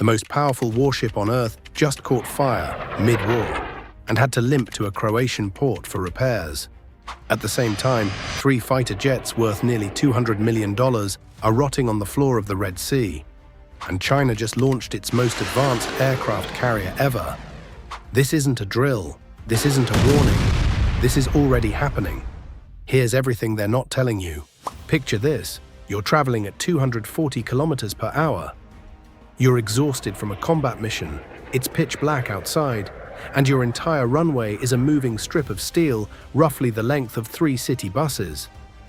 most powerful warship on Earth just caught fire mid-war and had to limp to a Croatian port for repairs. At the same time, 3 fighter jets worth nearly $200 million are rotting on the floor of the Red Sea. And China just launched its most advanced aircraft carrier ever. This isn't a drill. This isn't a warning. This is already happening. Here's everything they're not telling you. Picture this. You're traveling at 240 kilometers per hour. You're exhausted from a combat mission. It's pitch black outside, and your entire runway is a moving strip of steel roughly the length of 3 city buses,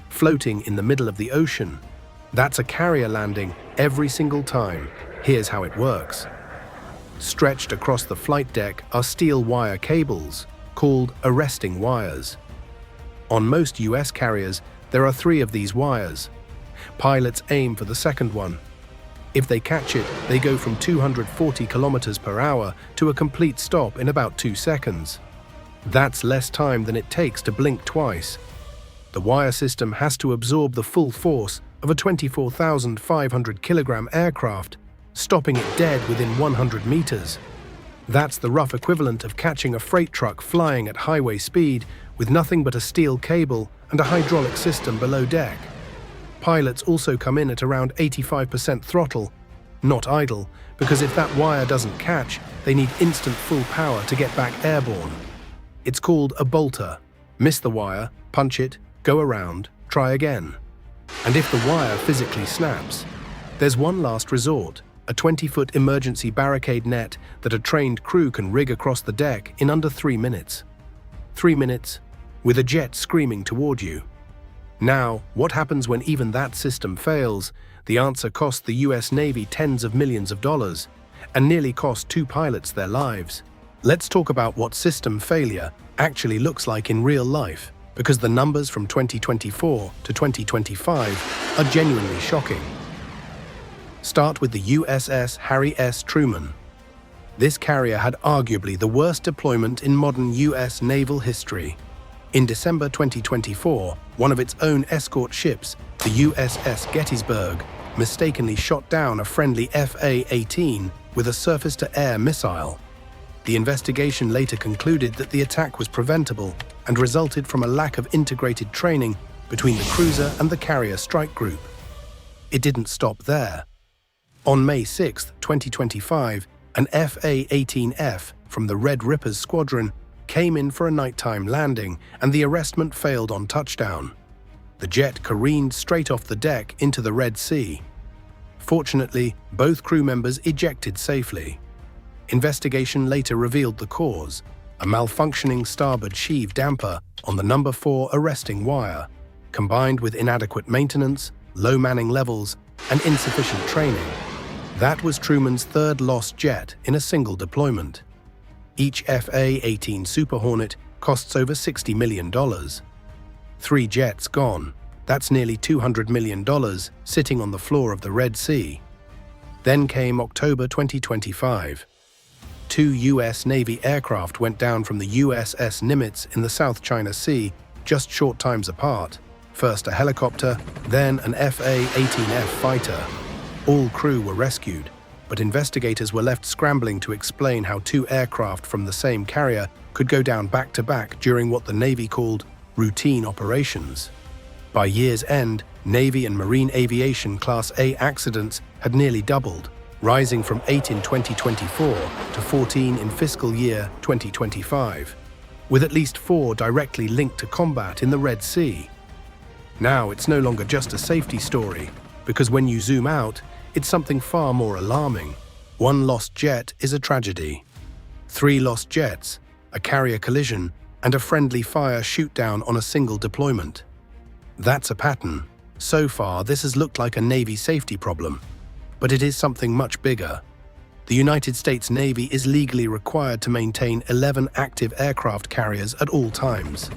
floating in the middle of the ocean. That's a carrier landing every single time. Here's how it works. Stretched across the flight deck are steel wire cables, called arresting wires. On most US carriers, there are 3 of these wires. Pilots aim for the second one. If they catch it, they go from 240 kilometers per hour to a complete stop in about 2 seconds. That's less time than it takes to blink twice. The wire system has to absorb the full force of a 24,500 kilogram aircraft, stopping it dead within 100 meters. That's the rough equivalent of catching a freight truck flying at highway speed with nothing but a steel cable and a hydraulic system below deck. Pilots also come in at around 85% throttle, not idle, because if that wire doesn't catch, they need instant full power to get back airborne. It's called a bolter. Miss the wire, punch it, go around, try again. And if the wire physically snaps, there's one last resort, a 20-foot emergency barricade net that a trained crew can rig across the deck in under 3 minutes. 3 minutes, with a jet screaming toward you. Now, what happens when even that system fails? The answer cost the US Navy tens of millions of dollars and nearly cost 2 pilots their lives. Let's talk about what system failure actually looks like in real life, because the numbers from 2024 to 2025 are genuinely shocking. Start with the USS Harry S. Truman. This carrier had arguably the worst deployment in modern US naval history. In December 2024, one of its own escort ships, the USS Gettysburg, mistakenly shot down a friendly FA-18 with a surface-to-air missile. The investigation later concluded that the attack was preventable and resulted from a lack of integrated training between the cruiser and the carrier strike group. It didn't stop there. On May 6, 2025, an FA-18F from the Red Rippers squadron came in for a nighttime landing, and the arrestment failed on touchdown. The jet careened straight off the deck into the Red Sea. Fortunately, both crew members ejected safely. Investigation later revealed the cause: a malfunctioning starboard sheave damper on the number 4 arresting wire, combined with inadequate maintenance, low manning levels, and insufficient training. That was Truman's 3rd lost jet in a single deployment. Each FA-18 Super Hornet costs over $60 million. 3 jets gone. That's nearly $200 million sitting on the floor of the Red Sea. Then came October 2025. 2 US Navy aircraft went down from the USS Nimitz in the South China Sea just short times apart. First a helicopter, then an FA-18F fighter. All crew were rescued, but investigators were left scrambling to explain how 2 aircraft from the same carrier could go down back-to-back during what the Navy called routine operations. By year's end, Navy and Marine Aviation Class A accidents had nearly doubled, rising from 8 in 2024 to 14 in fiscal year 2025, with at least 4 directly linked to combat in the Red Sea. Now it's no longer just a safety story, because when you zoom out, it's something far more alarming. 1 lost jet is a tragedy. 3 lost jets, a carrier collision, and a friendly fire shoot-down on a single deployment. That's a pattern. So far, this has looked like a Navy safety problem, but it is something much bigger. The United States Navy is legally required to maintain 11 active aircraft carriers at all times.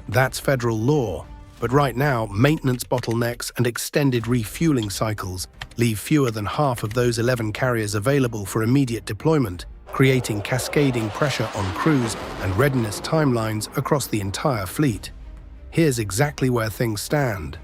That's federal law, but right now, maintenance bottlenecks and extended refueling cycles leave fewer than half of those 11 carriers available for immediate deployment, creating cascading pressure on crews and readiness timelines across the entire fleet. Here's exactly where things stand.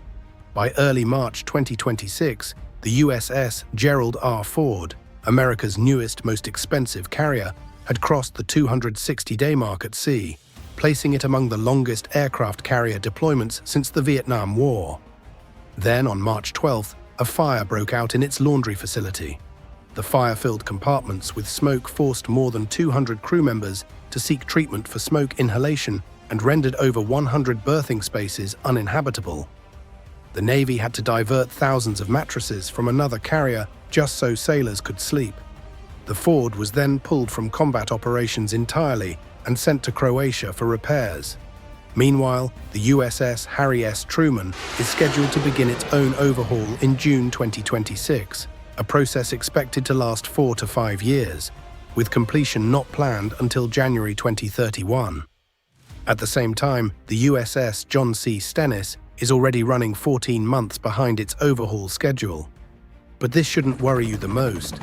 By early March 2026, the USS Gerald R. Ford, America's newest, most expensive carrier, had crossed the 260-day mark at sea, placing it among the longest aircraft carrier deployments since the Vietnam War. Then, on March 12th, a fire broke out in its laundry facility. The fire-filled compartments with smoke forced more than 200 crew members to seek treatment for smoke inhalation and rendered over 100 berthing spaces uninhabitable. The Navy had to divert thousands of mattresses from another carrier just so sailors could sleep. The Ford was then pulled from combat operations entirely and sent to Croatia for repairs. Meanwhile, the USS Harry S. Truman is scheduled to begin its own overhaul in June 2026, a process expected to last 4 to 5 years, with completion not planned until January 2031. At the same time, the USS John C. Stennis is already running 14 months behind its overhaul schedule. But this shouldn't worry you the most.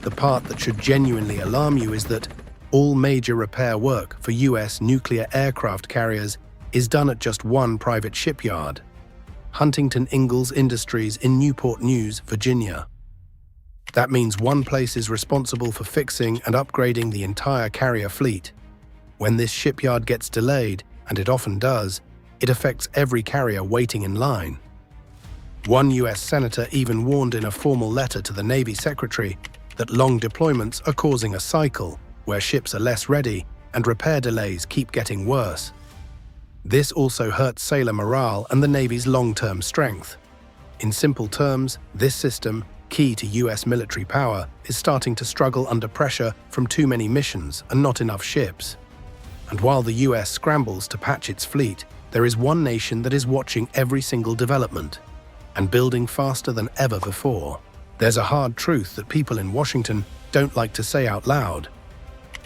The part that should genuinely alarm you is that all major repair work for US nuclear aircraft carriers is done at just one private shipyard, Huntington Ingalls Industries in Newport News, Virginia. That means one place is responsible for fixing and upgrading the entire carrier fleet. When this shipyard gets delayed, and it often does, it affects every carrier waiting in line. One US senator even warned in a formal letter to the Navy Secretary that long deployments are causing a cycle where ships are less ready and repair delays keep getting worse. This also hurts sailor morale and the Navy's long-term strength. In simple terms, this system, key to US military power, is starting to struggle under pressure from too many missions and not enough ships. And while the US scrambles to patch its fleet, there is one nation that is watching every single development and building faster than ever before. There's a hard truth that people in Washington don't like to say out loud.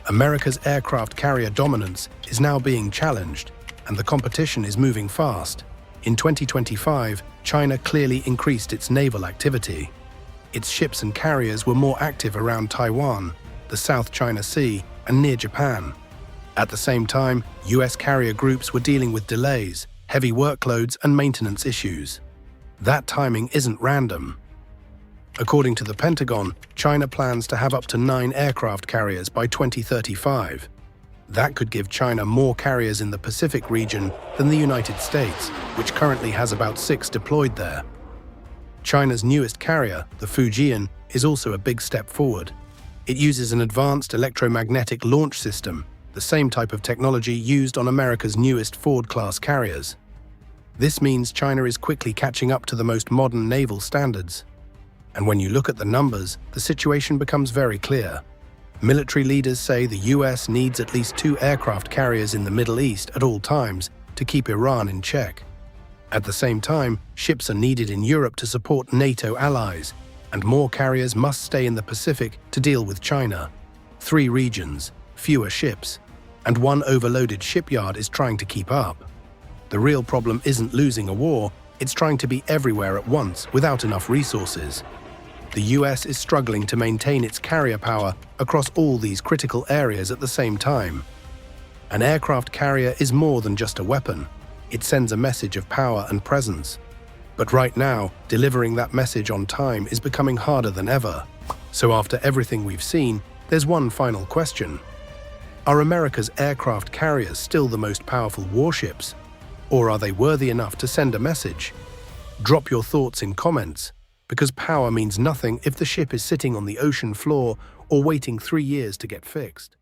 America's aircraft carrier dominance is now being challenged, and the competition is moving fast. In 2025, China clearly increased its naval activity. Its ships and carriers were more active around Taiwan, the South China Sea, and near Japan. At the same time, US carrier groups were dealing with delays, heavy workloads, and maintenance issues. That timing isn't random. According to the Pentagon, China plans to have up to 9 aircraft carriers by 2035. That could give China more carriers in the Pacific region than the United States, which currently has about 6 deployed there. China's newest carrier, the Fujian, is also a big step forward. It uses an advanced electromagnetic launch system, the same type of technology used on America's newest Ford-class carriers. This means China is quickly catching up to the most modern naval standards. And when you look at the numbers, the situation becomes very clear. Military leaders say the US needs at least 2 aircraft carriers in the Middle East at all times to keep Iran in check. At the same time, ships are needed in Europe to support NATO allies, and more carriers must stay in the Pacific to deal with China. 3 regions, fewer ships, and one overloaded shipyard is trying to keep up. The real problem isn't losing a war, it's trying to be everywhere at once without enough resources. The US is struggling to maintain its carrier power across all these critical areas at the same time. An aircraft carrier is more than just a weapon. It sends a message of power and presence. But right now, delivering that message on time is becoming harder than ever. So after everything we've seen, there's one final question. Are America's aircraft carriers still the most powerful warships? Or are they worthy enough to send a message? Drop your thoughts in comments, because power means nothing if the ship is sitting on the ocean floor or waiting 3 years to get fixed.